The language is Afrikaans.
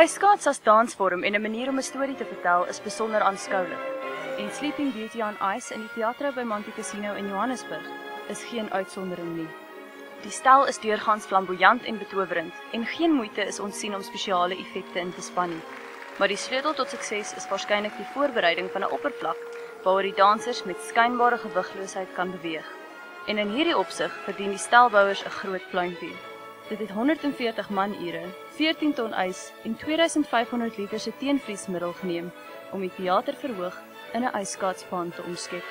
Ijskaats as dansvorm en 'n manier om 'n storie te vertel is besonder aanskoulik. En Sleeping Beauty on Ice in die Teatro by Monte Casino in Johannesburg is geen uitsondering nie. Die stel is deurgaans flamboyant en betowerend en geen moeite is ontsien om spesiale effekte in te span nie. Maar die sleutel tot sukses is waarskynlik die voorbereiding van 'n oppervlak waaroor die dansers met skynbare gewigloosheid kan beweeg. En in hierdie opsig verdien die stelbouers 'n groot pluimpie. Dit het 140 man-ure, 14 ton ys en 2500 liter se teenvriesmiddel geneem om die theaterverhoog in 'n ijskaatsbaan te omskep.